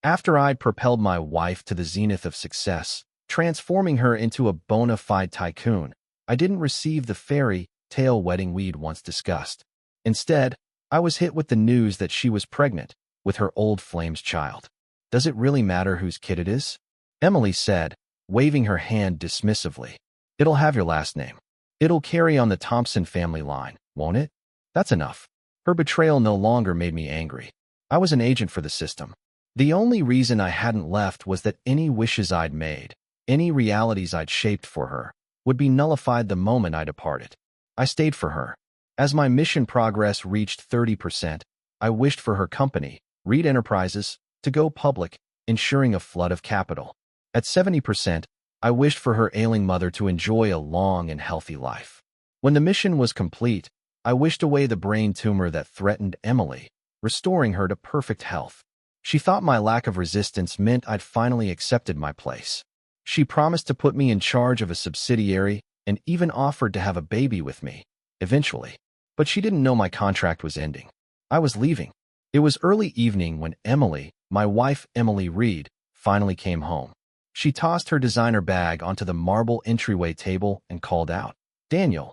After I'd propelled my wife to the zenith of success, transforming her into a bona fide tycoon, I didn't receive the fairy tale wedding we'd once discussed. Instead, I was hit with the news that she was pregnant with her old flame's child. Does it really matter whose kid it is? Emily said, waving her hand dismissively. It'll have your last name. It'll carry on the Thompson family line, won't it? That's enough. Her betrayal no longer made me angry. I was an agent for the system. The only reason I hadn't left was that any wishes I'd made, any realities I'd shaped for her, would be nullified the moment I departed. I stayed for her. As my mission progress reached 30%, I wished for her company, Reed Enterprises, to go public, ensuring a flood of capital. At 70%, I wished for her ailing mother to enjoy a long and healthy life. When the mission was complete, I wished away the brain tumor that threatened Emily, restoring her to perfect health. She thought my lack of resistance meant I'd finally accepted my place. She promised to put me in charge of a subsidiary and even offered to have a baby with me, eventually. But she didn't know my contract was ending. I was leaving. It was early evening when Emily, my wife Emily Reed, finally came home. She tossed her designer bag onto the marble entryway table and called out, "Daniel,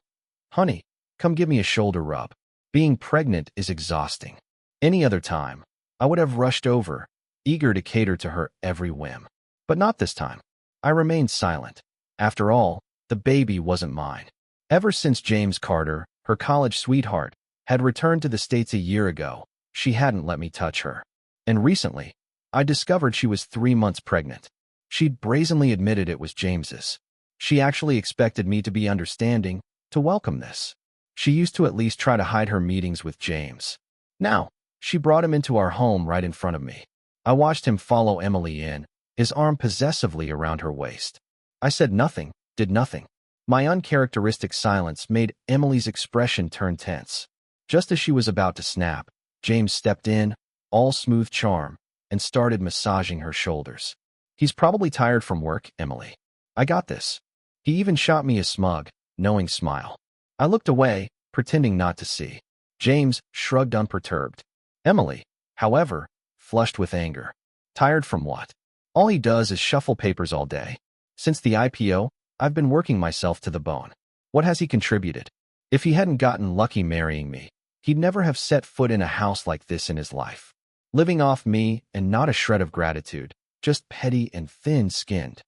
honey, come give me a shoulder rub. Being pregnant is exhausting." Any other time, I would have rushed over, eager to cater to her every whim. But not this time. I remained silent. After all, the baby wasn't mine. Ever since James Carter, her college sweetheart, had returned to the States a year ago, she hadn't let me touch her. And recently, I discovered she was 3 months pregnant. She'd brazenly admitted it was James's. She actually expected me to be understanding, to welcome this. She used to at least try to hide her meetings with James. Now, she brought him into our home right in front of me. I watched him follow Emily in, his arm possessively around her waist. I said nothing, did nothing. My uncharacteristic silence made Emily's expression turn tense. Just as she was about to snap, James stepped in, all smooth charm, and started massaging her shoulders. "He's probably tired from work, Emily. I got this." He even shot me a smug, knowing smile. I looked away, pretending not to see. James shrugged unperturbed. Emily, however, flushed with anger. Tired from what? All he does is shuffle papers all day. Since the IPO, I've been working myself to the bone. What has he contributed? If he hadn't gotten lucky marrying me, he'd never have set foot in a house like this in his life. Living off me and not a shred of gratitude, just petty and thin-skinned.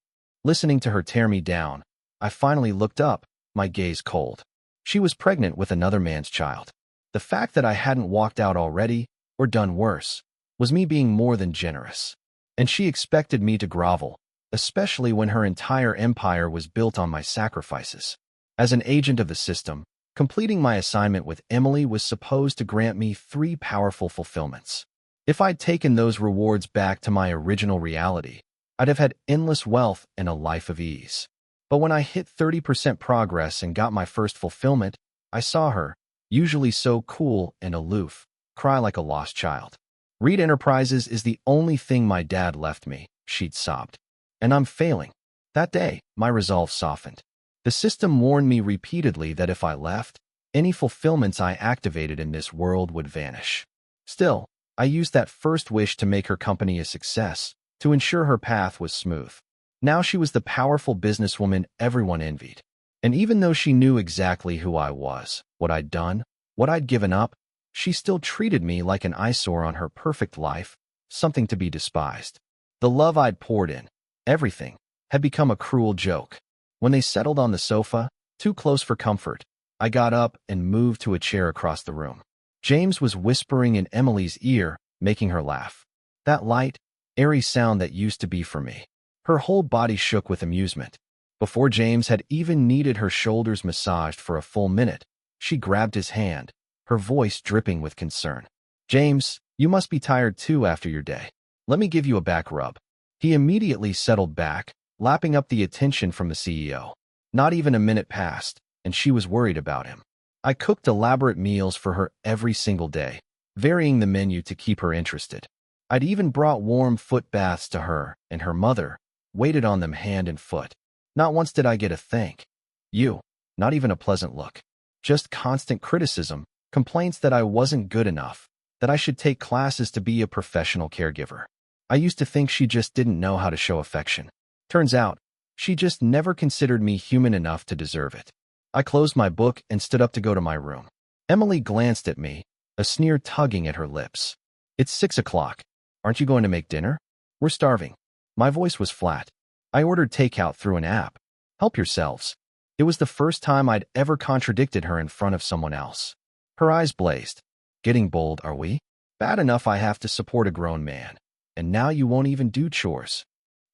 Listening to her tear me down, I finally looked up, my gaze cold. She was pregnant with another man's child. The fact that I hadn't walked out already, or done worse, was me being more than generous. And she expected me to grovel, especially when her entire empire was built on my sacrifices. As an agent of the system, completing my assignment with Emily was supposed to grant me 3 powerful fulfillments. If I'd taken those rewards back to my original reality, I'd have had endless wealth and a life of ease. But when I hit 30% progress and got my first fulfillment, I saw her, usually so cool and aloof, cry like a lost child. "Reed Enterprises is the only thing my dad left me," she'd sobbed. "And I'm failing." That day, my resolve softened. The system warned me repeatedly that if I left, any fulfillments I activated in this world would vanish. Still, I used that first wish to make her company a success, to ensure her path was smooth. Now she was the powerful businesswoman everyone envied. And even though she knew exactly who I was, what I'd done, what I'd given up, she still treated me like an eyesore on her perfect life, something to be despised. The love I'd poured in, everything, had become a cruel joke. When they settled on the sofa, too close for comfort, I got up and moved to a chair across the room. James was whispering in Emily's ear, making her laugh. That light, airy sound that used to be for me. Her whole body shook with amusement. Before James had even needed her shoulders massaged for a full minute, she grabbed his hand, her voice dripping with concern. "James, you must be tired too after your day. Let me give you a back rub." He immediately settled back, lapping up the attention from the CEO. Not even a minute passed, and she was worried about him. I cooked elaborate meals for her every single day, varying the menu to keep her interested. I'd even brought warm foot baths to her and her mother, waited on them hand and foot. Not once did I get a thank you, not even a pleasant look. Just constant criticism, complaints that I wasn't good enough, that I should take classes to be a professional caregiver. I used to think she just didn't know how to show affection. Turns out, she just never considered me human enough to deserve it. I closed my book and stood up to go to my room. Emily glanced at me, a sneer tugging at her lips. It's 6 o'clock. Aren't you going to make dinner? We're starving. My voice was flat. I ordered takeout through an app. Help yourselves. It was the first time I'd ever contradicted her in front of someone else. Her eyes blazed. Getting bold, are we? Bad enough I have to support a grown man. And now you won't even do chores.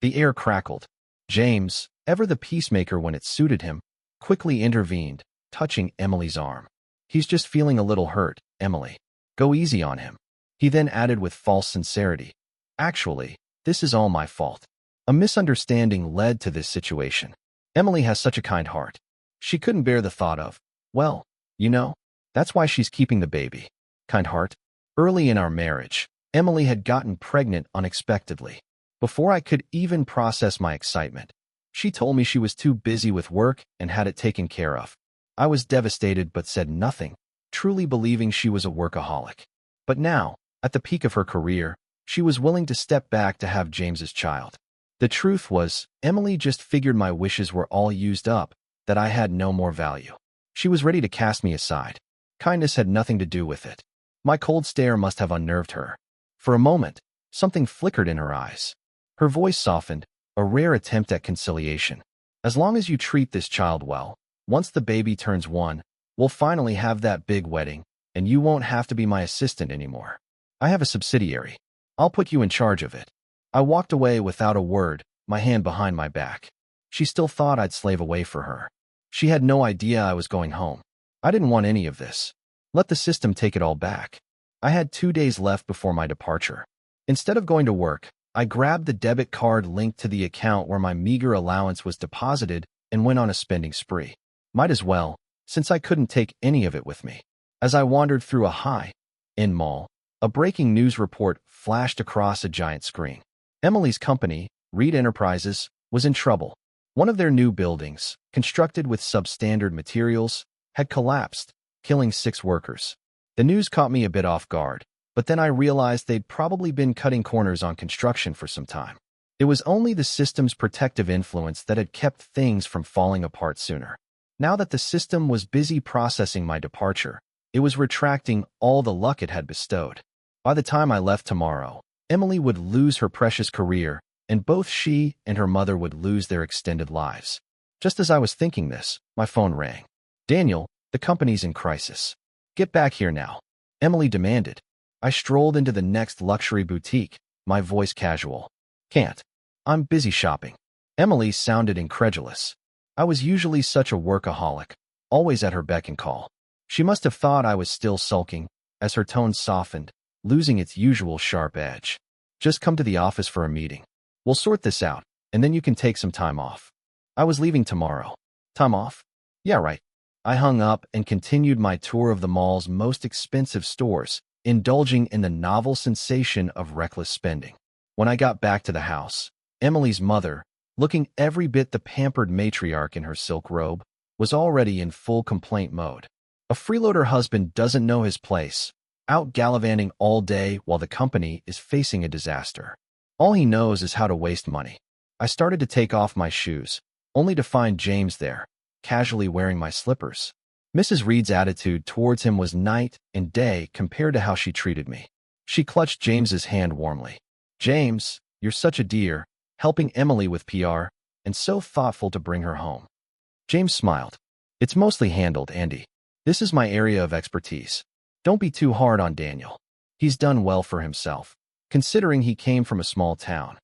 The air crackled. James, ever the peacemaker when it suited him, quickly intervened, touching Emily's arm. He's just feeling a little hurt, Emily. Go easy on him. He then added with false sincerity. Actually, this is all my fault. A misunderstanding led to this situation. Emily has such a kind heart. She couldn't bear the thought of, well, you know, that's why she's keeping the baby. Kind heart. Early in our marriage, Emily had gotten pregnant unexpectedly. Before I could even process my excitement, she told me she was too busy with work and had it taken care of. I was devastated but said nothing, truly believing she was a workaholic. But now, at the peak of her career, she was willing to step back to have James's child. The truth was, Emily just figured my wishes were all used up, that I had no more value. She was ready to cast me aside. Kindness had nothing to do with it. My cold stare must have unnerved her. For a moment, something flickered in her eyes. Her voice softened, a rare attempt at conciliation. As long as you treat this child well, once the baby turns 1, we'll finally have that big wedding, and you won't have to be my assistant anymore. I have a subsidiary. I'll put you in charge of it. I walked away without a word, my hand behind my back. She still thought I'd slave away for her. She had no idea I was going home. I didn't want any of this. Let the system take it all back. I had 2 days left before my departure. Instead of going to work, I grabbed the debit card linked to the account where my meager allowance was deposited and went on a spending spree. Might as well, since I couldn't take any of it with me. As I wandered through a high-end mall, a breaking news report flashed across a giant screen. Emily's company, Reed Enterprises, was in trouble. One of their new buildings, constructed with substandard materials, had collapsed, killing 6 workers. The news caught me a bit off guard, but then I realized they'd probably been cutting corners on construction for some time. It was only the system's protective influence that had kept things from falling apart sooner. Now that the system was busy processing my departure, it was retracting all the luck it had bestowed. By the time I left tomorrow, Emily would lose her precious career, and both she and her mother would lose their extended lives. Just as I was thinking this, my phone rang. Daniel, the company's in crisis. Get back here now, Emily demanded. I strolled into the next luxury boutique, my voice casual. Can't. I'm busy shopping. Emily sounded incredulous. I was usually such a workaholic, always at her beck and call. She must have thought I was still sulking, as her tone softened, losing its usual sharp edge. Just come to the office for a meeting. We'll sort this out, and then you can take some time off. I was leaving tomorrow. Time off? Yeah, right. I hung up and continued my tour of the mall's most expensive stores, indulging in the novel sensation of reckless spending. When I got back to the house, Emily's mother, looking every bit the pampered matriarch in her silk robe, was already in full complaint mode. A freeloader husband doesn't know his place, out gallivanting all day while the company is facing a disaster. All he knows is how to waste money. I started to take off my shoes, only to find James there, casually wearing my slippers. Mrs. Reed's attitude towards him was night and day compared to how she treated me. She clutched James's hand warmly. James, you're such a dear, helping Emily with PR, and so thoughtful to bring her home. James smiled. It's mostly handled, Andy. This is my area of expertise. Don't be too hard on Daniel. He's done well for himself, considering he came from a small town.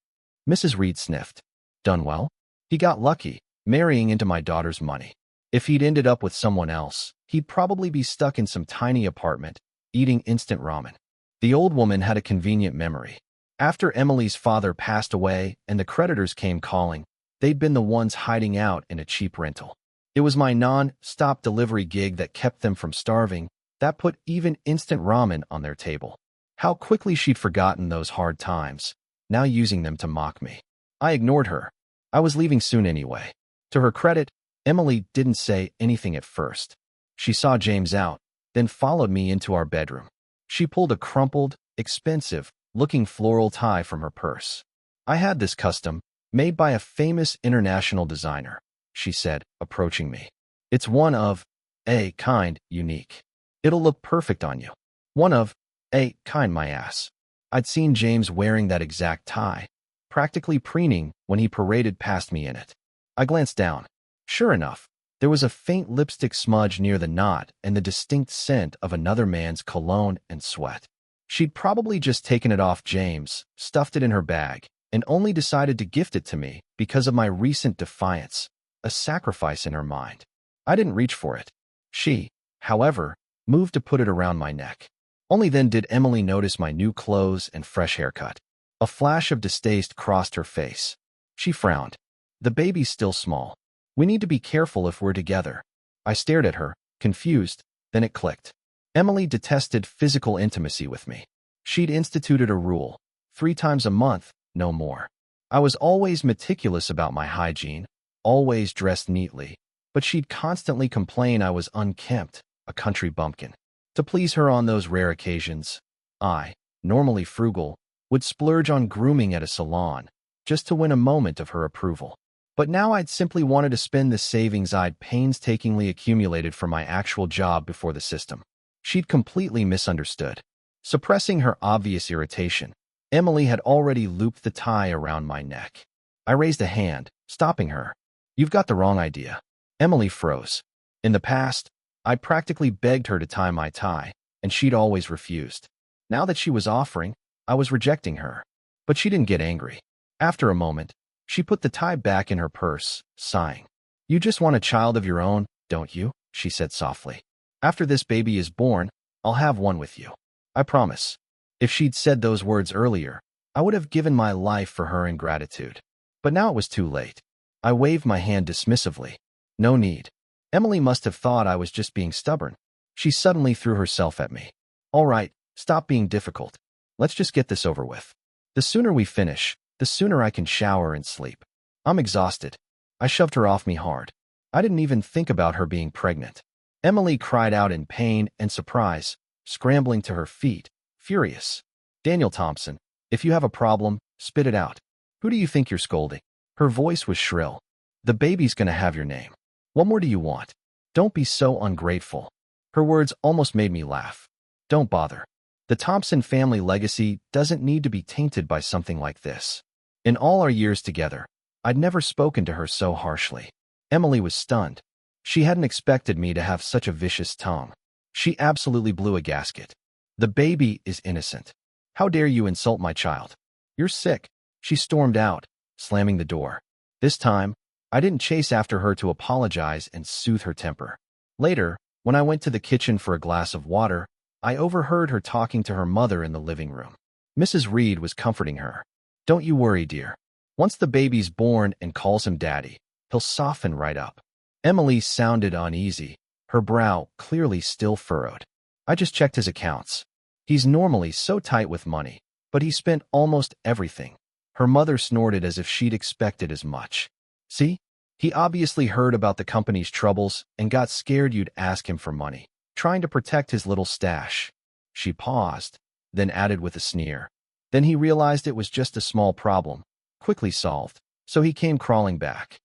Mrs. Reed sniffed. Done well? He got lucky, marrying into my daughter's money. If he'd ended up with someone else, he'd probably be stuck in some tiny apartment, eating instant ramen. The old woman had a convenient memory. After Emily's father passed away and the creditors came calling, they'd been the ones hiding out in a cheap rental. It was my non-stop delivery gig that kept them from starving, that put even instant ramen on their table. How quickly she'd forgotten those hard times, now using them to mock me. I ignored her. I was leaving soon anyway. To her credit, Emily didn't say anything at first. She saw James out, then followed me into our bedroom. She pulled a crumpled, expensive, looking floral tie from her purse. I had this custom, made by a famous international designer, she said, approaching me. It's one of a kind unique. It'll look perfect on you. One of a kind my ass. I'd seen James wearing that exact tie, practically preening when he paraded past me in it. I glanced down. Sure enough, there was a faint lipstick smudge near the knot and the distinct scent of another man's cologne and sweat. She'd probably just taken it off James, stuffed it in her bag, and only decided to gift it to me because of my recent defiance, a sacrifice in her mind. I didn't reach for it. She, however, moved to put it around my neck. Only then did Emily notice my new clothes and fresh haircut. A flash of distaste crossed her face. She frowned. The baby's still small. We need to be careful if we're together. I stared at her, confused, then it clicked. Emily detested physical intimacy with me. She'd instituted a rule: 3 times a month, no more. I was always meticulous about my hygiene, always dressed neatly, but she'd constantly complain I was unkempt, a country bumpkin. To please her on those rare occasions, I, normally frugal, would splurge on grooming at a salon, just to win a moment of her approval. But now I'd simply wanted to spend the savings I'd painstakingly accumulated for my actual job before the system. She'd completely misunderstood. Suppressing her obvious irritation, Emily had already looped the tie around my neck. I raised a hand, stopping her. You've got the wrong idea. Emily froze. In the past, I'd practically begged her to tie my tie, and she'd always refused. Now that she was offering, I was rejecting her. But she didn't get angry. After a moment, she put the tie back in her purse, sighing. You just want a child of your own, don't you? She said softly. After this baby is born, I'll have one with you. I promise. If she'd said those words earlier, I would have given my life for her in gratitude. But now it was too late. I waved my hand dismissively. No need. Emily must have thought I was just being stubborn. She suddenly threw herself at me. All right, stop being difficult. Let's just get this over with. The sooner we finish, the sooner I can shower and sleep. I'm exhausted. I shoved her off me hard. I didn't even think about her being pregnant. Emily cried out in pain and surprise, scrambling to her feet, furious. Daniel Thompson, if you have a problem, spit it out. Who do you think you're scolding? Her voice was shrill. The baby's gonna have your name. What more do you want? Don't be so ungrateful. Her words almost made me laugh. Don't bother. The Thompson family legacy doesn't need to be tainted by something like this. In all our years together, I'd never spoken to her so harshly. Emily was stunned. She hadn't expected me to have such a vicious tongue. She absolutely blew a gasket. The baby is innocent. How dare you insult my child? You're sick. She stormed out, slamming the door. This time, I didn't chase after her to apologize and soothe her temper. Later, when I went to the kitchen for a glass of water, I overheard her talking to her mother in the living room. Mrs. Reed was comforting her. Don't you worry, dear. Once the baby's born and calls him daddy, he'll soften right up. Emily sounded uneasy, her brow clearly still furrowed. I just checked his accounts. He's normally so tight with money, but he spent almost everything. Her mother snorted as if she'd expected as much. See? He obviously heard about the company's troubles and got scared you'd ask him for money, trying to protect his little stash. She paused, then added with a sneer. Then he realized it was just a small problem, quickly solved, so he came crawling back.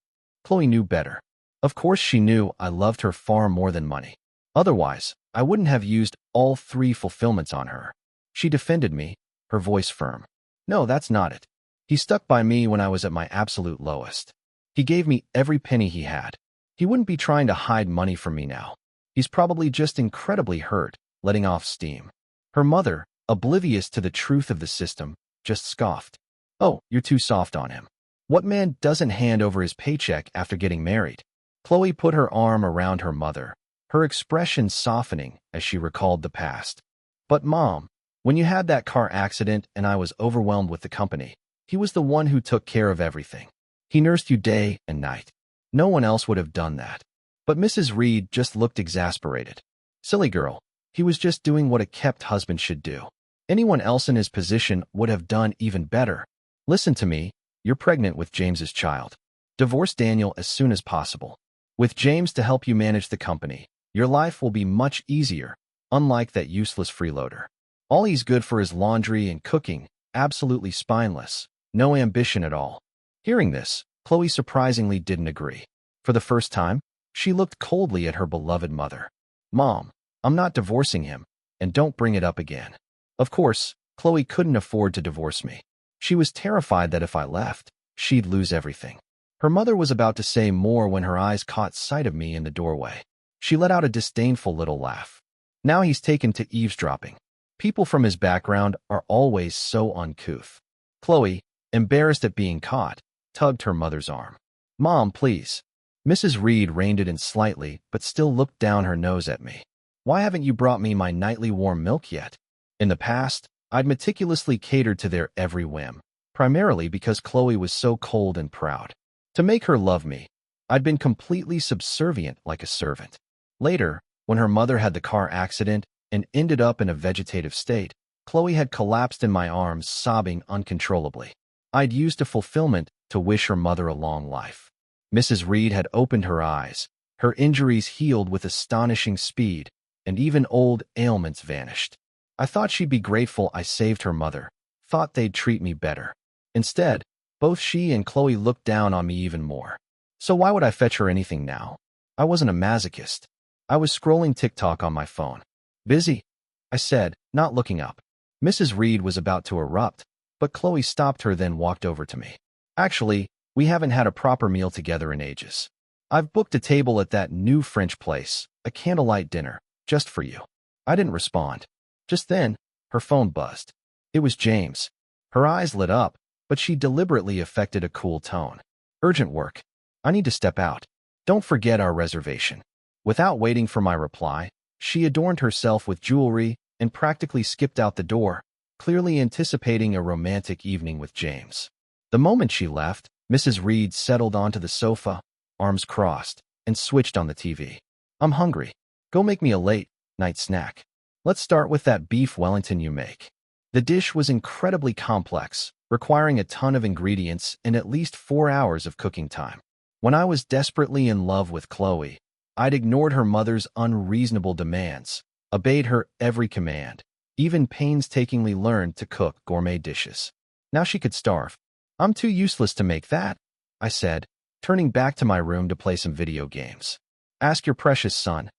Chloe knew better. Of course she knew I loved her far more than money. Otherwise, I wouldn't have used all 3 fulfillments on her. She defended me, her voice firm. No, that's not it. He stuck by me when I was at my absolute lowest. He gave me every penny he had. He wouldn't be trying to hide money from me now. He's probably just incredibly hurt, letting off steam. Her mother, oblivious to the truth of the system, just scoffed. Oh, you're too soft on him. What man doesn't hand over his paycheck after getting married? Chloe put her arm around her mother, her expression softening as she recalled the past. But Mom, when you had that car accident and I was overwhelmed with the company, he was the one who took care of everything. He nursed you day and night. No one else would have done that. But Mrs. Reed just looked exasperated. Silly girl, he was just doing what a kept husband should do. Anyone else in his position would have done even better. Listen to me, you're pregnant with James's child. Divorce Daniel as soon as possible. With James to help you manage the company, your life will be much easier, unlike that useless freeloader. All he's good for is laundry and cooking, absolutely spineless, no ambition at all. Hearing this, Chloe surprisingly didn't agree. For the first time, she looked coldly at her beloved mother. Mom, I'm not divorcing him, and don't bring it up again. Of course, Chloe couldn't afford to divorce me. She was terrified that if I left, she'd lose everything. Her mother was about to say more when her eyes caught sight of me in the doorway. She let out a disdainful little laugh. Now he's taken to eavesdropping. People from his background are always so uncouth. Chloe, embarrassed at being caught, tugged her mother's arm. Mom, please. Mrs. Reed reined it in slightly, but still looked down her nose at me. Why haven't you brought me my nightly warm milk yet? In the past, I'd meticulously catered to their every whim, primarily because Chloe was so cold and proud. To make her love me, I'd been completely subservient like a servant. Later, when her mother had the car accident and ended up in a vegetative state, Chloe had collapsed in my arms, sobbing uncontrollably. I'd used a fulfillment to wish her mother a long life. Mrs. Reed had opened her eyes. Her injuries healed with astonishing speed, and even old ailments vanished. I thought she'd be grateful I saved her mother, thought they'd treat me better. Instead, both she and Chloe looked down on me even more. So why would I fetch her anything now? I wasn't a masochist. I was scrolling TikTok on my phone. Busy? I said, not looking up. Mrs. Reed was about to erupt, but Chloe stopped her, then walked over to me. Actually, we haven't had a proper meal together in ages. I've booked a table at that new French place, a candlelight dinner, just for you. I didn't respond. Just then, her phone buzzed. It was James. Her eyes lit up, but she deliberately affected a cool tone. Urgent work. I need to step out. Don't forget our reservation. Without waiting for my reply, she adorned herself with jewelry and practically skipped out the door, clearly anticipating a romantic evening with James. The moment she left, Mrs. Reed settled onto the sofa, arms crossed, and switched on the TV. I'm hungry. Go make me a late-night snack. Let's start with that beef Wellington you make. The dish was incredibly complex, requiring a ton of ingredients and at least 4 hours of cooking time. When I was desperately in love with Chloe, I'd ignored her mother's unreasonable demands, obeyed her every command, even painstakingly learned to cook gourmet dishes. Now she could starve. I'm too useless to make that, I said, turning back to my room to play some video games. Ask your precious son.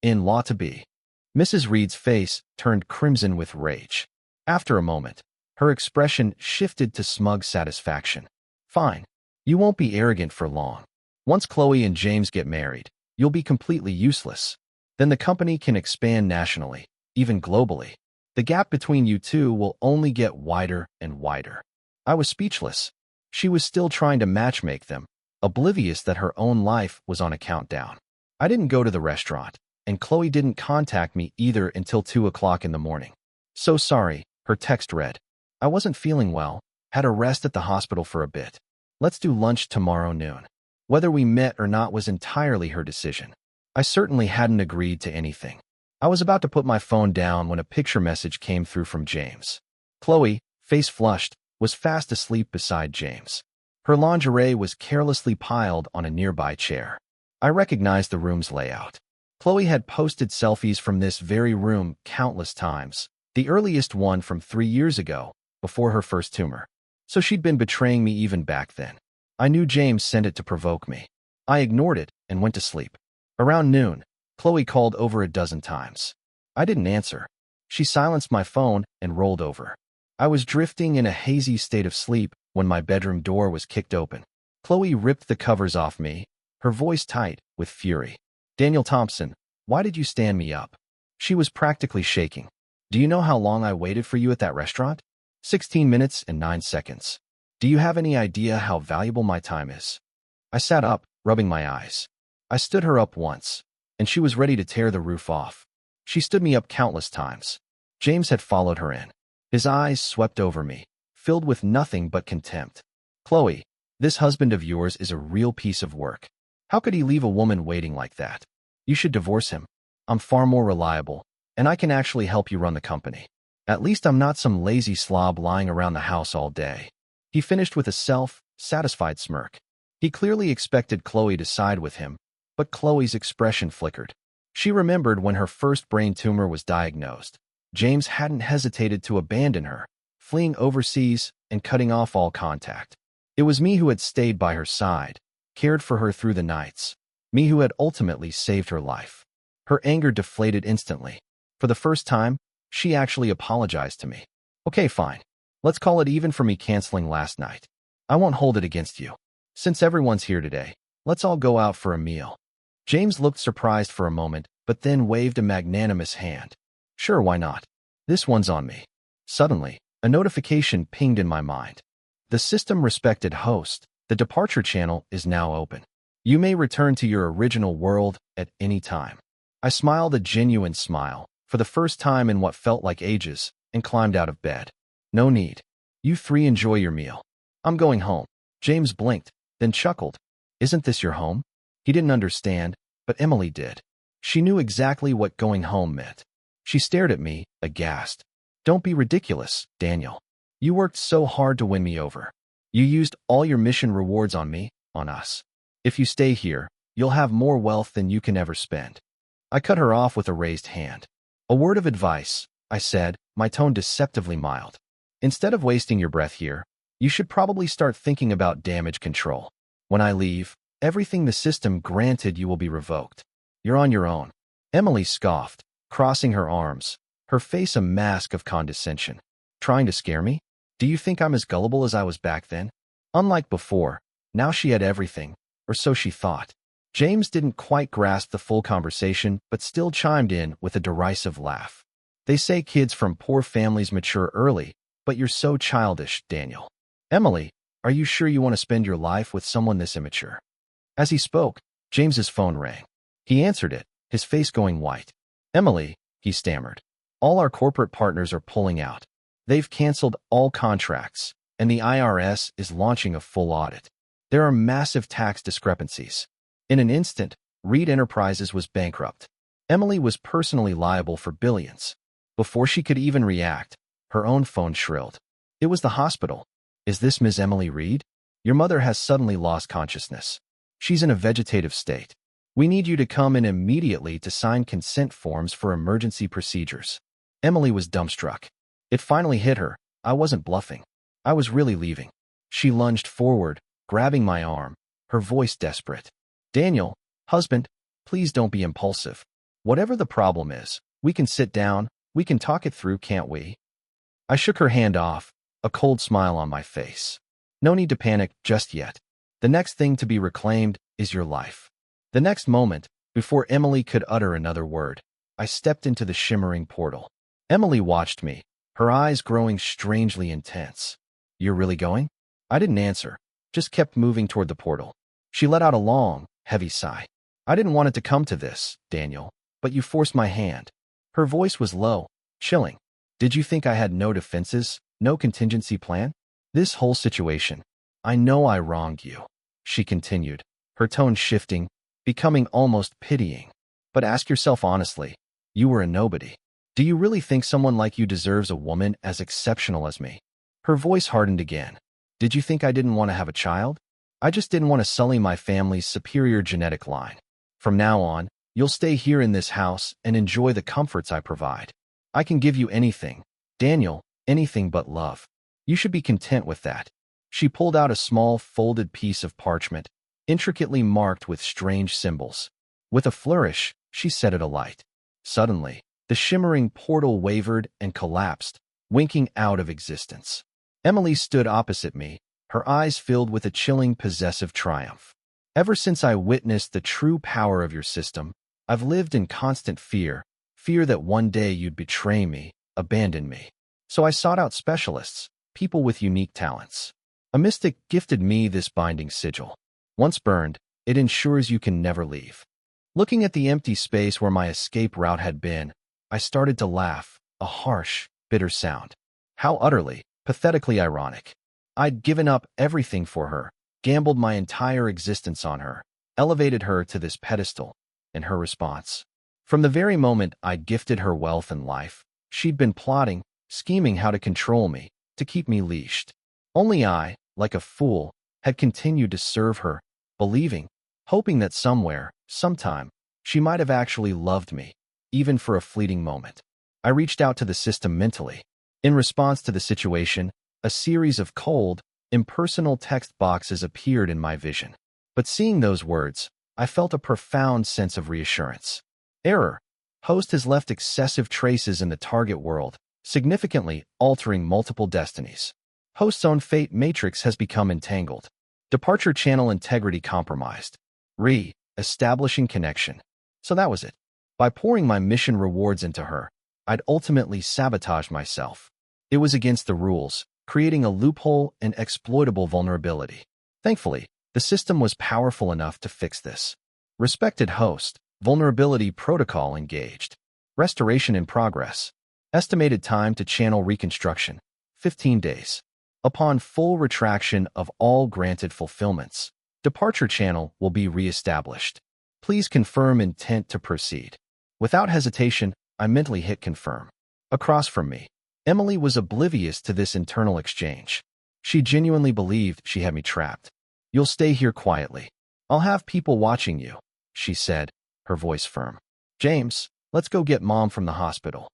In-law to be. Mrs. Reed's face turned crimson with rage. After a moment, her expression shifted to smug satisfaction. Fine. You won't be arrogant for long. Once Chloe and James get married, you'll be completely useless. Then the company can expand nationally, even globally. The gap between you two will only get wider and wider. I was speechless. She was still trying to matchmake them, oblivious that her own life was on a countdown. I didn't go to the restaurant, and Chloe didn't contact me either until 2 o'clock in the morning. So sorry, her text read. I wasn't feeling well, had a rest at the hospital for a bit. Let's do lunch tomorrow noon. Whether we met or not was entirely her decision. I certainly hadn't agreed to anything. I was about to put my phone down when a picture message came through from James. Chloe, face flushed, was fast asleep beside James. Her lingerie was carelessly piled on a nearby chair. I recognized the room's layout. Chloe had posted selfies from this very room countless times, the earliest one from 3 years ago, before her first tumor. So she'd been betraying me even back then. I knew James sent it to provoke me. I ignored it and went to sleep. Around noon, Chloe called over a dozen times. I didn't answer. She silenced my phone and rolled over. I was drifting in a hazy state of sleep when my bedroom door was kicked open. Chloe ripped the covers off me, her voice tight with fury. Daniel Thompson, why did you stand me up? She was practically shaking. Do you know how long I waited for you at that restaurant? 16 minutes and 9 seconds. Do you have any idea how valuable my time is? I sat up, rubbing my eyes. I stood her up once, and she was ready to tear the roof off. She stood me up countless times. James had followed her in. His eyes swept over me, filled with nothing but contempt. Chloe, this husband of yours is a real piece of work. How could he leave a woman waiting like that? You should divorce him. I'm far more reliable, and I can actually help you run the company. At least I'm not some lazy slob lying around the house all day. He finished with a self-satisfied smirk. He clearly expected Chloe to side with him, but Chloe's expression flickered. She remembered when her first brain tumor was diagnosed. James hadn't hesitated to abandon her, fleeing overseas and cutting off all contact. It was me who had stayed by her side, cared for her through the nights, me who had ultimately saved her life. Her anger deflated instantly. For the first time, she actually apologized to me. Okay, fine. Let's call it even for me canceling last night. I won't hold it against you. Since everyone's here today, let's all go out for a meal. James looked surprised for a moment, but then waved a magnanimous hand. Sure, why not? This one's on me. Suddenly, a notification pinged in my mind. The system respected host. The departure channel is now open. You may return to your original world at any time. I smiled a genuine smile, for the first time in what felt like ages, and climbed out of bed. No need. You three enjoy your meal. I'm going home. James blinked, then chuckled. Isn't this your home? He didn't understand, but Emily did. She knew exactly what going home meant. She stared at me, aghast. Don't be ridiculous, Daniel. You worked so hard to win me over. You used all your mission rewards on me, on us. If you stay here, you'll have more wealth than you can ever spend. I cut her off with a raised hand. A word of advice, I said, my tone deceptively mild. Instead of wasting your breath here, you should probably start thinking about damage control. When I leave, everything the system granted you will be revoked. You're on your own. Emily scoffed, crossing her arms, her face a mask of condescension. Trying to scare me? Do you think I'm as gullible as I was back then? Unlike before, now she had everything, or so she thought. James didn't quite grasp the full conversation, but still chimed in with a derisive laugh. They say kids from poor families mature early, but you're so childish, Daniel. Emily, are you sure you want to spend your life with someone this immature? As he spoke, James's phone rang. He answered it, his face going white. Emily, he stammered. All our corporate partners are pulling out. They've canceled all contracts, and the IRS is launching a full audit. There are massive tax discrepancies. In an instant, Reed Enterprises was bankrupt. Emily was personally liable for billions. Before she could even react, her own phone shrilled. It was the hospital. Is this Ms. Emily Reed? Your mother has suddenly lost consciousness. She's in a vegetative state. We need you to come in immediately to sign consent forms for emergency procedures. Emily was dumbstruck. It finally hit her. I wasn't bluffing. I was really leaving. She lunged forward, grabbing my arm, her voice desperate. Daniel, husband, please don't be impulsive. Whatever the problem is, we can sit down, we can talk it through, can't we? I shook her hand off, a cold smile on my face. No need to panic just yet. The next thing to be reclaimed is your life. The next moment, before Emily could utter another word, I stepped into the shimmering portal. Emily watched me, her eyes growing strangely intense. You're really going? I didn't answer, just kept moving toward the portal. She let out a long, heavy sigh. I didn't want it to come to this, Daniel, but you forced my hand. Her voice was low, chilling. Did you think I had no defenses, no contingency plan? This whole situation. I know I wronged you, she continued, her tone shifting, becoming almost pitying. But ask yourself honestly, you were a nobody. Do you really think someone like you deserves a woman as exceptional as me? Her voice hardened again. Did you think I didn't want to have a child? I just didn't want to sully my family's superior genetic line. From now on, you'll stay here in this house and enjoy the comforts I provide. I can give you anything, Daniel, anything but love. You should be content with that. She pulled out a small, folded piece of parchment, intricately marked with strange symbols. With a flourish, she set it alight. Suddenly, the shimmering portal wavered and collapsed, winking out of existence. Emily stood opposite me, her eyes filled with a chilling, possessive triumph. Ever since I witnessed the true power of your system, I've lived in constant fear that one day you'd betray me, abandon me. So I sought out specialists, people with unique talents. A mystic gifted me this binding sigil. Once burned, it ensures you can never leave. Looking at the empty space where my escape route had been, I started to laugh, a harsh, bitter sound. How utterly, pathetically ironic. I'd given up everything for her, gambled my entire existence on her, elevated her to this pedestal, and her response. From the very moment I'd gifted her wealth and life, she'd been plotting, scheming how to control me, to keep me leashed. Only I, like a fool, had continued to serve her, believing, hoping that somewhere, sometime, she might have actually loved me, even for a fleeting moment. I reached out to the system mentally. In response to the situation, a series of cold, impersonal text boxes appeared in my vision. But seeing those words, I felt a profound sense of reassurance. Error. Host has left excessive traces in the target world, significantly altering multiple destinies. Host's own fate matrix has become entangled. Departure channel integrity compromised. Establishing connection. So that was it. By pouring my mission rewards into her, I'd ultimately sabotaged myself. It was against the rules, creating a loophole and exploitable vulnerability. Thankfully, the system was powerful enough to fix this. Respected host, vulnerability protocol engaged. Restoration in progress. Estimated time to channel reconstruction, 15 days. Upon full retraction of all granted fulfillments, departure channel will be reestablished. Please confirm intent to proceed. Without hesitation, I mentally hit confirm. Across from me, Emily was oblivious to this internal exchange. She genuinely believed she had me trapped. You'll stay here quietly. I'll have people watching you, she said, her voice firm. James, let's go get Mom from the hospital.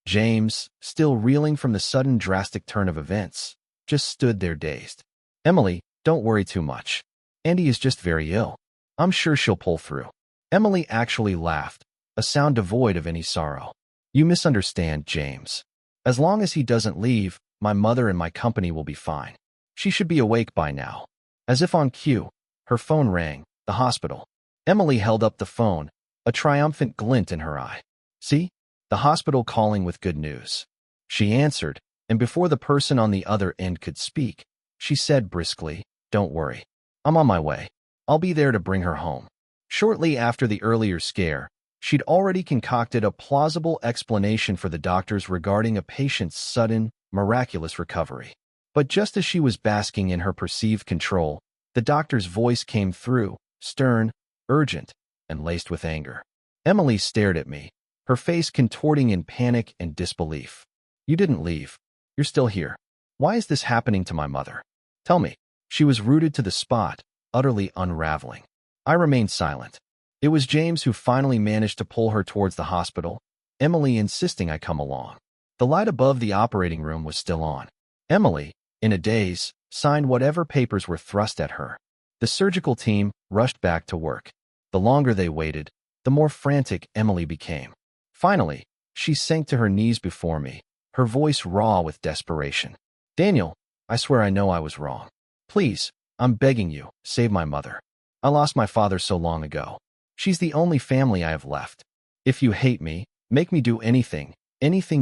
James, still reeling from the sudden drastic turn of events, just stood there dazed. Emily, don't worry too much. Andy is just very ill. I'm sure she'll pull through. Emily actually laughed, a sound devoid of any sorrow. You misunderstand, James. As long as he doesn't leave, my mother and my company will be fine. She should be awake by now. As if on cue, her phone rang. The hospital. Emily held up the phone, a triumphant glint in her eye. See? The hospital calling with good news. She answered, and before the person on the other end could speak, she said briskly, Don't worry. I'm on my way. I'll be there to bring her home. Shortly after the earlier scare, she'd already concocted a plausible explanation for the doctors regarding a patient's sudden, miraculous recovery. But just as she was basking in her perceived control, the doctor's voice came through, stern, urgent, and laced with anger. Emily stared at me, her face contorting in panic and disbelief. You didn't leave. You're still here. Why is this happening to my mother? Tell me. She was rooted to the spot, utterly unraveling. I remained silent. It was James who finally managed to pull her towards the hospital, Emily insisting I come along. The light above the operating room was still on. Emily, in a daze, signed whatever papers were thrust at her. The surgical team rushed back to work. The longer they waited, the more frantic Emily became. Finally, she sank to her knees before me, her voice raw with desperation. Daniel, I swear I know I was wrong. Please, I'm begging you, save my mother. I lost my father so long ago. She's the only family I have left. If you hate me, make me do anything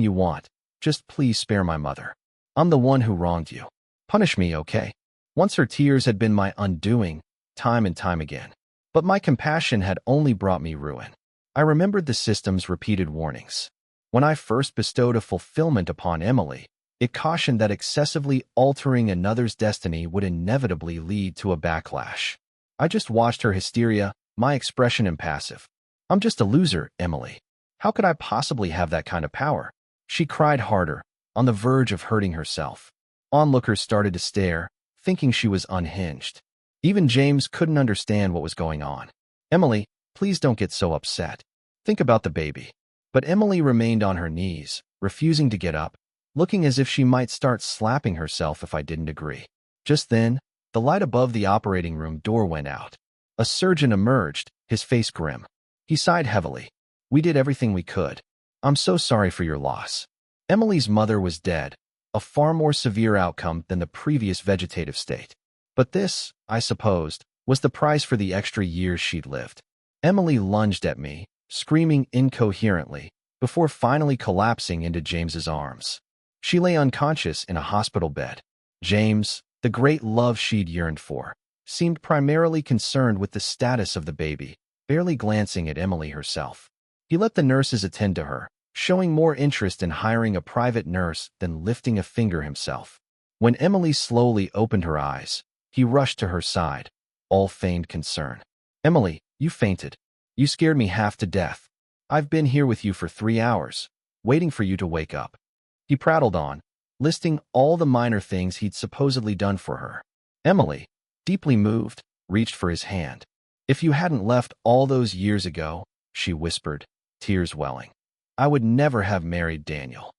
you want. Just please spare my mother. I'm the one who wronged you. Punish me, okay? Once her tears had been my undoing, time and time again. But my compassion had only brought me ruin. I remembered the system's repeated warnings. When I first bestowed a fulfillment upon Emily, it cautioned that excessively altering another's destiny would inevitably lead to a backlash. I just watched her hysteria, my expression impassive. I'm just a loser, Emily. How could I possibly have that kind of power? She cried harder, on the verge of hurting herself. Onlookers started to stare, thinking she was unhinged. Even James couldn't understand what was going on. Emily, please don't get so upset. Think about the baby. But Emily remained on her knees, refusing to get up, looking as if she might start slapping herself if I didn't agree. Just then, the light above the operating room door went out. A surgeon emerged, his face grim. He sighed heavily. We did everything we could. I'm so sorry for your loss. Emily's mother was dead, a far more severe outcome than the previous vegetative state. But this, I supposed, was the price for the extra years she'd lived. Emily lunged at me, screaming incoherently, before finally collapsing into James's arms. She lay unconscious in a hospital bed. James, the great love she'd yearned for, seemed primarily concerned with the status of the baby, barely glancing at Emily herself. He let the nurses attend to her, showing more interest in hiring a private nurse than lifting a finger himself. When Emily slowly opened her eyes, he rushed to her side, all feigned concern. Emily, you fainted. You scared me half to death. I've been here with you for 3 hours, waiting for you to wake up. He prattled on, listing all the minor things he'd supposedly done for her. Emily, deeply moved, reached for his hand. If you hadn't left all those years ago, she whispered, tears welling, I would never have married Daniel.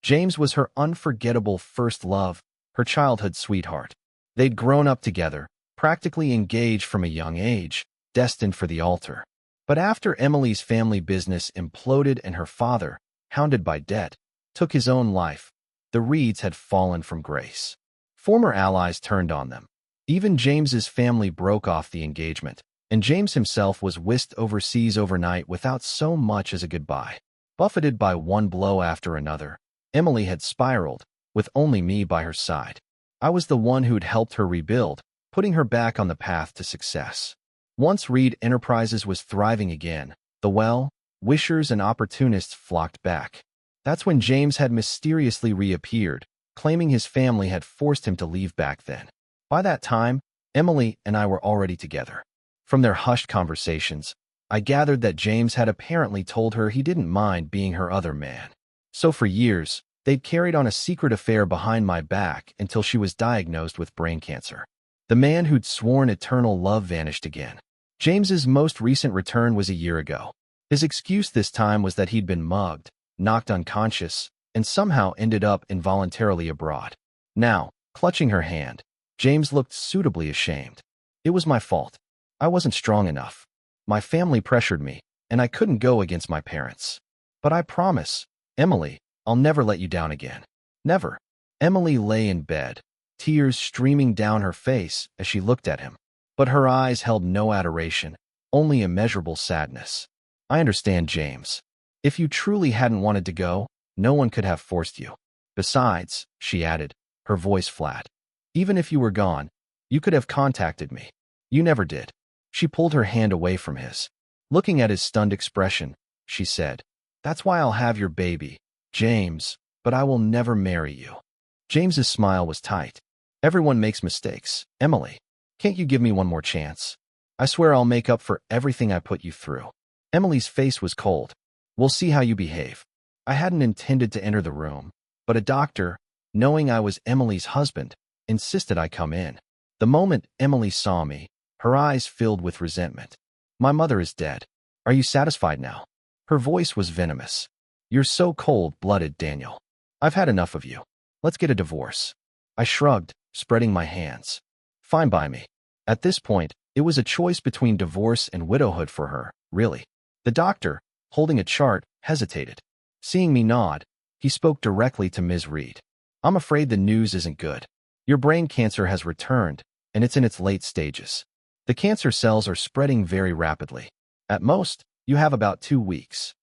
James was her unforgettable first love, her childhood sweetheart. They'd grown up together, practically engaged from a young age, destined for the altar. But after Emily's family business imploded and her father, hounded by debt, took his own life, the Reeds had fallen from grace. Former allies turned on them. Even James's family broke off the engagement, and James himself was whisked overseas overnight without so much as a goodbye. Buffeted by one blow after another, Emily had spiraled, with only me by her side. I was the one who'd helped her rebuild, putting her back on the path to success. Once Reed Enterprises was thriving again, the well-wishers and opportunists flocked back. That's when James had mysteriously reappeared, claiming his family had forced him to leave back then. By that time, Emily and I were already together. From their hushed conversations, I gathered that James had apparently told her he didn't mind being her other man. So for years, they'd carried on a secret affair behind my back until she was diagnosed with brain cancer. The man who'd sworn eternal love vanished again. James's most recent return was a year ago. His excuse this time was that he'd been mugged, knocked unconscious, and somehow ended up involuntarily abroad. Now, clutching her hand, James looked suitably ashamed. It was my fault. I wasn't strong enough. My family pressured me, and I couldn't go against my parents. But I promise, Emily, I'll never let you down again. Never. Emily lay in bed, tears streaming down her face as she looked at him. But her eyes held no adoration, only immeasurable sadness. I understand, James. If you truly hadn't wanted to go, no one could have forced you. Besides, she added, her voice flat, even if you were gone, you could have contacted me. You never did. She pulled her hand away from his. Looking at his stunned expression, she said, "That's why I'll have your baby, James, but I will never marry you." James's smile was tight. "Everyone makes mistakes, Emily. Can't you give me one more chance? I swear I'll make up for everything I put you through." Emily's face was cold. "We'll see how you behave." I hadn't intended to enter the room, but a doctor, knowing I was Emily's husband, insisted I come in. The moment Emily saw me, her eyes filled with resentment. "My mother is dead. Are you satisfied now?" Her voice was venomous. "You're so cold-blooded, Daniel. I've had enough of you. Let's get a divorce." I shrugged, spreading my hands. Fine by me. At this point, it was a choice between divorce and widowhood for her, really. The doctor, holding a chart, hesitated. Seeing me nod, he spoke directly to Ms. Reed. "I'm afraid the news isn't good. Your brain cancer has returned, and it's in its late stages. The cancer cells are spreading very rapidly. At most, you have about 2 weeks."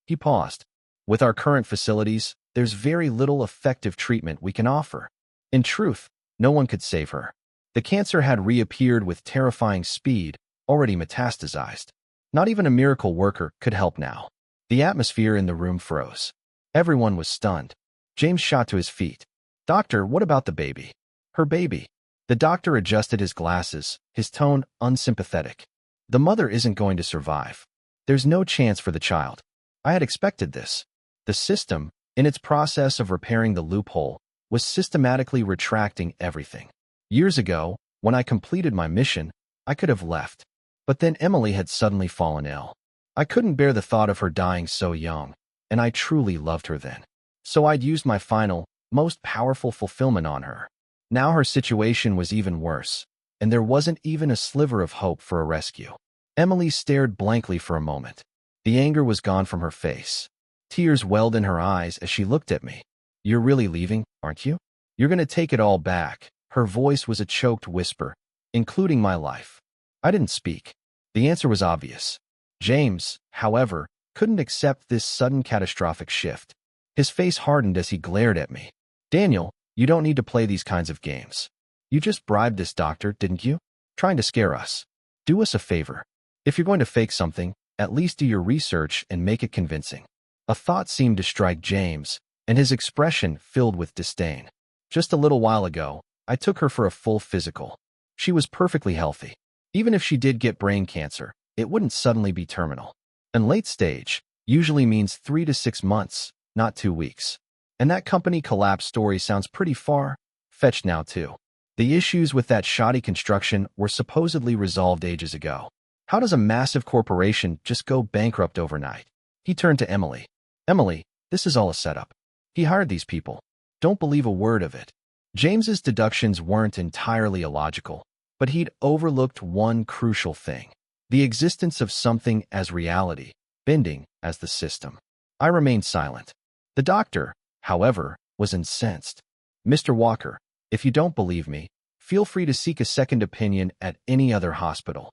He paused. "With our current facilities, there's very little effective treatment we can offer. In truth, no one could save her. The cancer had reappeared with terrifying speed, already metastasized. Not even a miracle worker could help now." The atmosphere in the room froze. Everyone was stunned. James shot to his feet. "Doctor, what about the baby?" "Her baby." The doctor adjusted his glasses, his tone unsympathetic. "The mother isn't going to survive. There's no chance for the child." I had expected this. The system, in its process of repairing the loophole, was systematically retracting everything. Years ago, when I completed my mission, I could have left. But then Emily had suddenly fallen ill. I couldn't bear the thought of her dying so young, and I truly loved her then. So I'd used my final, most powerful fulfillment on her. Now her situation was even worse, and there wasn't even a sliver of hope for a rescue. Emily stared blankly for a moment. The anger was gone from her face. Tears welled in her eyes as she looked at me. "You're really leaving, aren't you? You're going to take it all back." Her voice was a choked whisper, "including my life." I didn't speak. The answer was obvious. James, however, couldn't accept this sudden catastrophic shift. His face hardened as he glared at me. "Daniel, you don't need to play these kinds of games. You just bribed this doctor, didn't you? Trying to scare us. Do us a favor. If you're going to fake something, at least do your research and make it convincing." A thought seemed to strike James, and his expression filled with disdain. "Just a little while ago, I took her for a full physical. She was perfectly healthy. Even if she did get brain cancer, it wouldn't suddenly be terminal. And late stage usually means 3 to 6 months, not 2 weeks. And that company collapse story sounds pretty far-fetched now too. The issues with that shoddy construction were supposedly resolved ages ago. How does a massive corporation just go bankrupt overnight?" He turned to Emily. "Emily, this is all a setup. He hired these people. Don't believe a word of it. James's deductions weren't entirely illogical, but he'd overlooked one crucial thing: the existence of something as reality, bending as the system. I remained silent. The doctor, however, was incensed. Mr. Walker, if you don't believe me, feel free to seek a second opinion at any other hospital.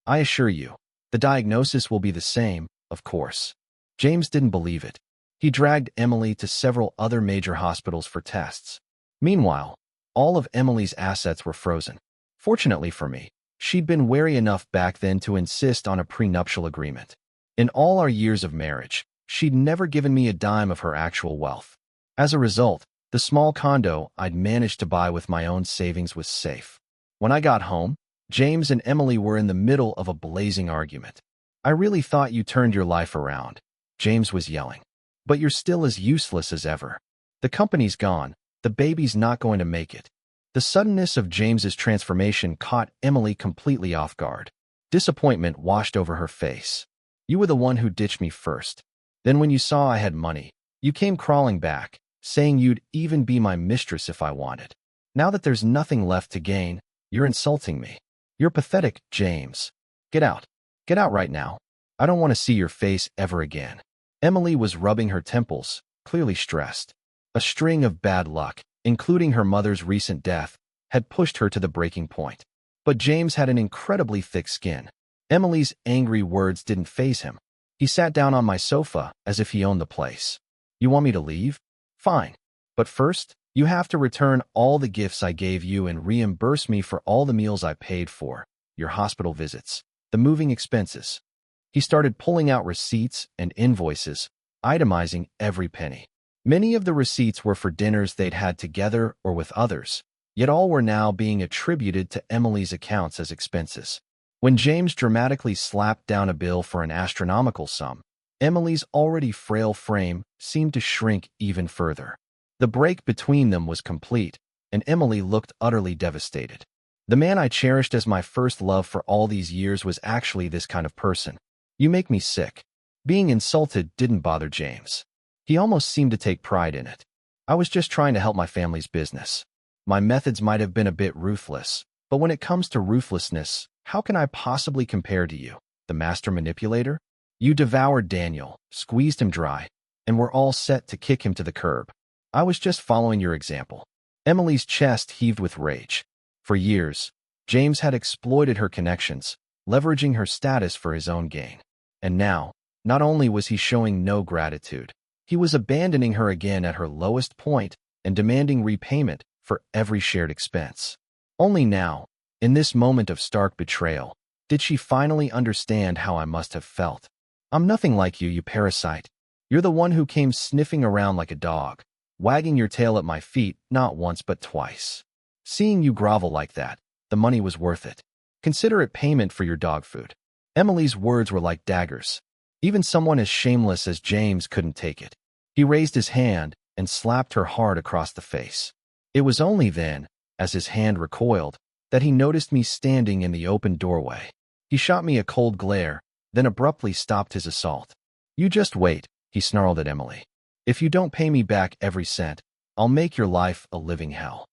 I assure you, the diagnosis will be the same, of course. James didn't believe it. He dragged Emily to several other major hospitals for tests. Meanwhile, all of Emily's assets were frozen. Fortunately for me, she'd been wary enough back then to insist on a prenuptial agreement. In all our years of marriage, she'd never given me a dime of her actual wealth. As a result, the small condo I'd managed to buy with my own savings was safe. When I got home, James and Emily were in the middle of a blazing argument. "I really thought you turned your life around," James was yelling. "But you're still as useless as ever. The company's gone. The baby's not going to make it." The suddenness of James's transformation caught Emily completely off guard. Disappointment washed over her face. "You were the one who ditched me first. Then when you saw I had money, you came crawling back, saying you'd even be my mistress if I wanted. Now that there's nothing left to gain, you're insulting me. You're pathetic, James. Get out. Get out right now. I don't want to see your face ever again." Emily was rubbing her temples, clearly stressed. A string of bad luck, including her mother's recent death, had pushed her to the breaking point. But James had an incredibly thick skin. Emily's angry words didn't faze him. He sat down on my sofa as if he owned the place. "You want me to leave? Fine. But first, you have to return all the gifts I gave you and reimburse me for all the meals I paid for, your hospital visits, the moving expenses." He started pulling out receipts and invoices, itemizing every penny. Many of the receipts were for dinners they'd had together or with others, yet all were now being attributed to Emily's accounts as expenses. When James dramatically slapped down a bill for an astronomical sum, Emily's already frail frame seemed to shrink even further. The break between them was complete, and Emily looked utterly devastated. The man I cherished as my first love for all these years was actually this kind of person. "You make me sick." Being insulted didn't bother James. He almost seemed to take pride in it. "I was just trying to help my family's business. My methods might have been a bit ruthless, but when it comes to ruthlessness, how can I possibly compare to you, the master manipulator? You devoured Daniel, squeezed him dry, and were all set to kick him to the curb. I was just following your example." Emily's chest heaved with rage. For years, James had exploited her connections, leveraging her status for his own gain. And now, not only was he showing no gratitude, he was abandoning her again at her lowest point and demanding repayment for every shared expense. Only now, in this moment of stark betrayal, did she finally understand how I must have felt. "I'm nothing like you, you parasite. You're the one who came sniffing around like a dog, wagging your tail at my feet not once but twice. Seeing you grovel like that, the money was worth it. Consider it payment for your dog food." Emily's words were like daggers. Even someone as shameless as James couldn't take it. He raised his hand and slapped her hard across the face. It was only then, as his hand recoiled, that he noticed me standing in the open doorway. He shot me a cold glare, then abruptly stopped his assault. "You just wait," he snarled at Emily. "If you don't pay me back every cent, I'll make your life a living hell."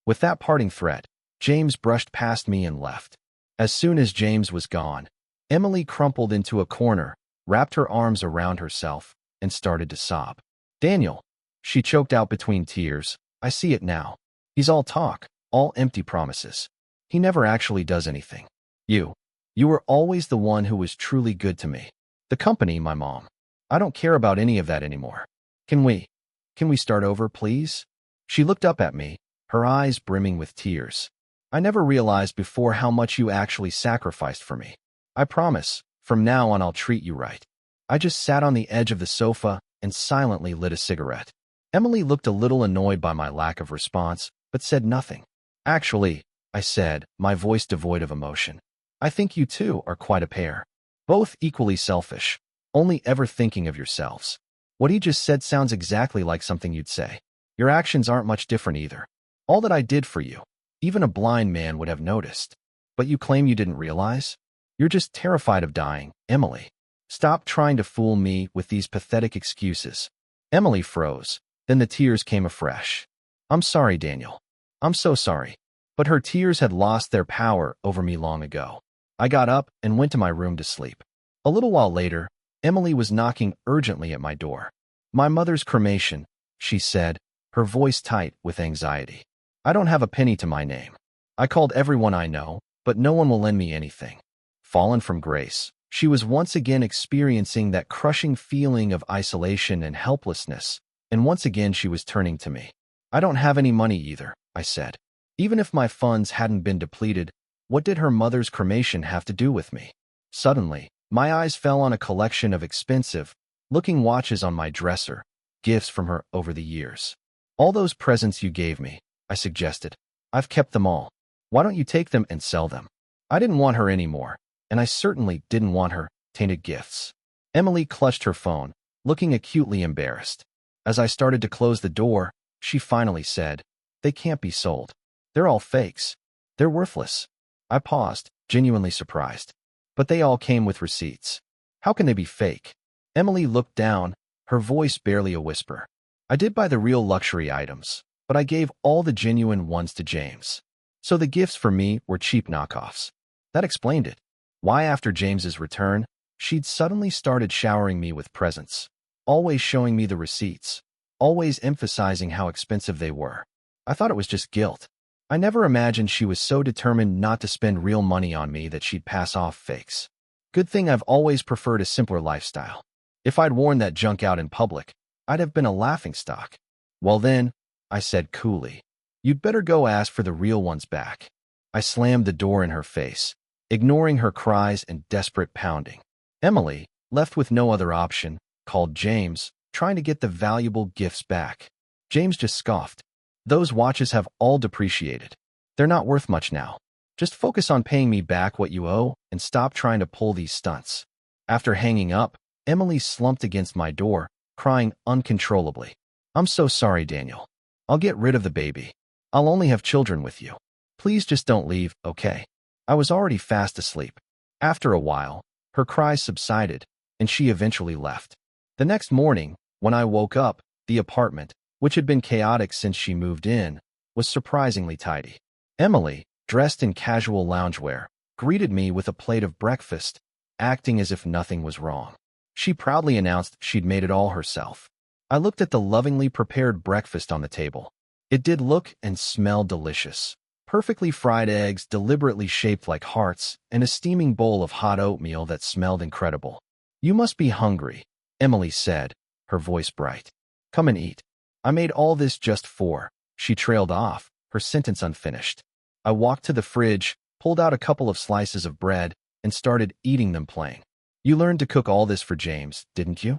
With that parting threat, James brushed past me and left. As soon as James was gone, Emily crumpled into a corner, wrapped her arms around herself, and started to sob. "Daniel," she choked out between tears, "I see it now. He's all talk, all empty promises. He never actually does anything. You were always the one who was truly good to me. The company, my mom. I don't care about any of that anymore. Can we start over, please?" She looked up at me, her eyes brimming with tears. "I never realized before how much you actually sacrificed for me. I promise, from now on I'll treat you right." I just sat on the edge of the sofa and silently lit a cigarette. Emily looked a little annoyed by my lack of response, but said nothing. "Actually," I said, my voice devoid of emotion, "I think you two are quite a pair. Both equally selfish, only ever thinking of yourselves." What he just said sounds exactly like something you'd say. Your actions aren't much different either. All that I did for you, even a blind man would have noticed. But you claim you didn't realize? You're just terrified of dying, Emily. Stop trying to fool me with these pathetic excuses. Emily froze, Then the tears came afresh. I'm sorry, Daniel. I'm so sorry. But her tears had lost their power over me long ago. I got up and went to my room to sleep. A little while later, Emily was knocking urgently at my door. My mother's cremation, she said, her voice tight with anxiety. I don't have a penny to my name. I called everyone I know, but no one will lend me anything. Fallen from grace, she was once again experiencing that crushing feeling of isolation and helplessness, and once again she was turning to me. I don't have any money either, I said. Even if my funds hadn't been depleted, what did her mother's cremation have to do with me? Suddenly, my eyes fell on a collection of expensive-looking watches on my dresser, gifts from her over the years. All those presents you gave me, I suggested. I've kept them all. Why don't you take them and sell them? I didn't want her anymore, and I certainly didn't want her tainted gifts. Emily clutched her phone, looking acutely embarrassed. As I started to close the door, she finally said, "They can't be sold. They're all fakes. They're worthless." I paused, genuinely surprised. But they all came with receipts. How can they be fake? Emily looked down, her voice barely a whisper. I did buy the real luxury items, but I gave all the genuine ones to James. So the gifts for me were cheap knockoffs. That explained it. Why after James's return, she'd suddenly started showering me with presents, always showing me the receipts, always emphasizing how expensive they were. I thought it was just guilt. I never imagined she was so determined not to spend real money on me that she'd pass off fakes. Good thing I've always preferred a simpler lifestyle. If I'd worn that junk out in public, I'd have been a laughingstock. Well then, I said coolly, you'd better go ask for the real ones back. I slammed the door in her face, ignoring her cries and desperate pounding. Emily, left with no other option, called James, trying to get the valuable gifts back. James just scoffed. Those watches have all depreciated. They're not worth much now. Just focus on paying me back what you owe and stop trying to pull these stunts. After hanging up, Emily slumped against my door, crying uncontrollably. I'm so sorry, Daniel. I'll get rid of the baby. I'll only have children with you. Please just don't leave, okay? I was already fast asleep. After a while, her cries subsided, and she eventually left. The next morning, when I woke up, the apartment, which had been chaotic since she moved in, was surprisingly tidy. Emily, dressed in casual loungewear, greeted me with a plate of breakfast, acting as if nothing was wrong. She proudly announced she'd made it all herself. I looked at the lovingly prepared breakfast on the table. It did look and smell delicious. Perfectly fried eggs deliberately shaped like hearts, and a steaming bowl of hot oatmeal that smelled incredible. You must be hungry, Emily said, her voice bright. Come and eat. I made all this just for. She trailed off, her sentence unfinished. I walked to the fridge, pulled out a couple of slices of bread, and started eating them plain. You learned to cook all this for James, didn't you?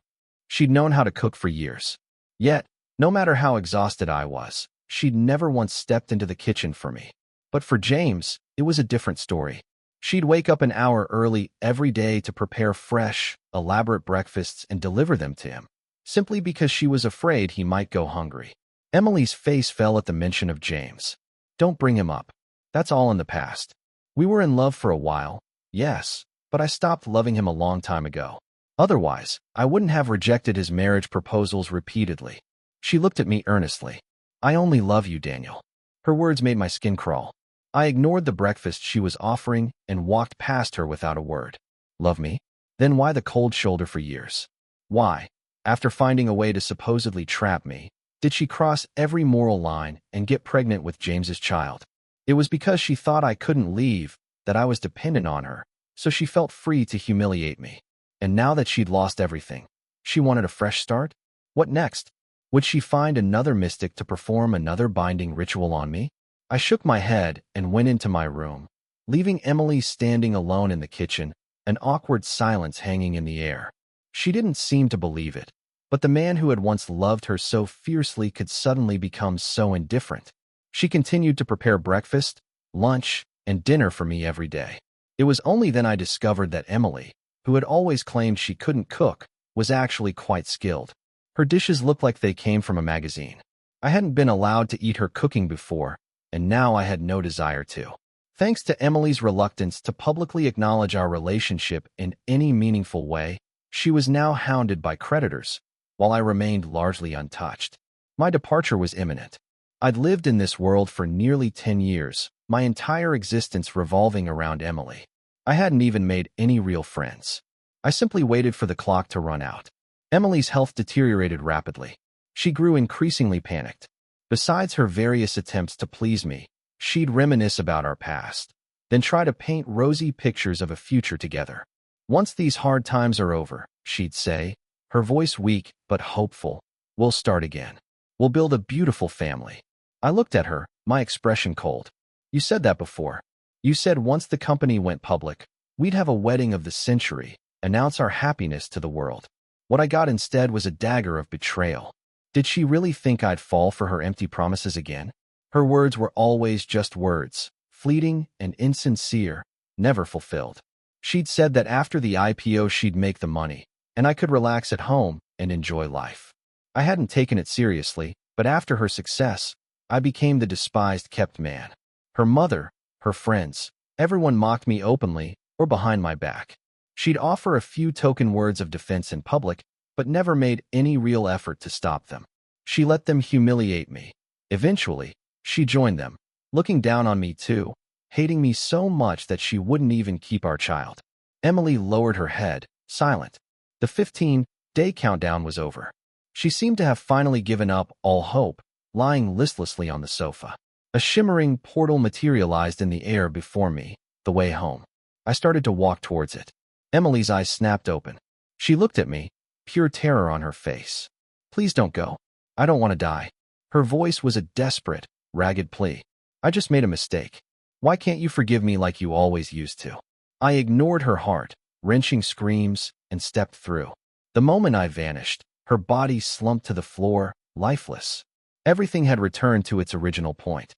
She'd known how to cook for years. Yet, no matter how exhausted I was, she'd never once stepped into the kitchen for me. But for James, it was a different story. She'd wake up an hour early every day to prepare fresh, elaborate breakfasts and deliver them to him, simply because she was afraid he might go hungry. Emily's face fell at the mention of James. Don't bring him up. That's all in the past. We were in love for a while, yes, but I stopped loving him a long time ago. Otherwise, I wouldn't have rejected his marriage proposals repeatedly. She looked at me earnestly. I only love you, Daniel. Her words made my skin crawl. I ignored the breakfast she was offering and walked past her without a word. Love me? Then why the cold shoulder for years? Why, after finding a way to supposedly trap me, did she cross every moral line and get pregnant with James's child? It was because she thought I couldn't leave, that I was dependent on her, so she felt free to humiliate me. And now that she'd lost everything, she wanted a fresh start? What next? Would she find another mystic to perform another binding ritual on me? I shook my head and went into my room, leaving Emily standing alone in the kitchen, an awkward silence hanging in the air. She didn't seem to believe it, but the man who had once loved her so fiercely could suddenly become so indifferent. She continued to prepare breakfast, lunch, and dinner for me every day. It was only then I discovered that Emily, who had always claimed she couldn't cook, was actually quite skilled. Her dishes looked like they came from a magazine. I hadn't been allowed to eat her cooking before, and now I had no desire to. Thanks to Emily's reluctance to publicly acknowledge our relationship in any meaningful way, she was now hounded by creditors, while I remained largely untouched. My departure was imminent. I'd lived in this world for nearly 10 years, my entire existence revolving around Emily. I hadn't even made any real friends. I simply waited for the clock to run out. Emily's health deteriorated rapidly. She grew increasingly panicked. Besides her various attempts to please me, she'd reminisce about our past, then try to paint rosy pictures of a future together. Once these hard times are over, she'd say, her voice weak but hopeful, we'll start again. We'll build a beautiful family. I looked at her, my expression cold. You said that before. You said once the company went public, we'd have a wedding of the century, announce our happiness to the world. What I got instead was a dagger of betrayal. Did she really think I'd fall for her empty promises again? Her words were always just words, fleeting and insincere, never fulfilled. She'd said that after the IPO she'd make the money, and I could relax at home and enjoy life. I hadn't taken it seriously, but after her success, I became the despised kept man. Her mother, her friends, everyone mocked me openly or behind my back. She'd offer a few token words of defense in public, but never made any real effort to stop them. She let them humiliate me. Eventually, she joined them, looking down on me too, hating me so much that she wouldn't even keep our child. Emily lowered her head, silent. The 15-day countdown was over. She seemed to have finally given up all hope, lying listlessly on the sofa. A shimmering portal materialized in the air before me, the way home. I started to walk towards it. Emily's eyes snapped open. She looked at me, pure terror on her face. Please don't go. I don't want to die. Her voice was a desperate, ragged plea. I just made a mistake. Why can't you forgive me like you always used to? I ignored her heart-wrenching screams and stepped through. The moment I vanished, her body slumped to the floor, lifeless. Everything had returned to its original point.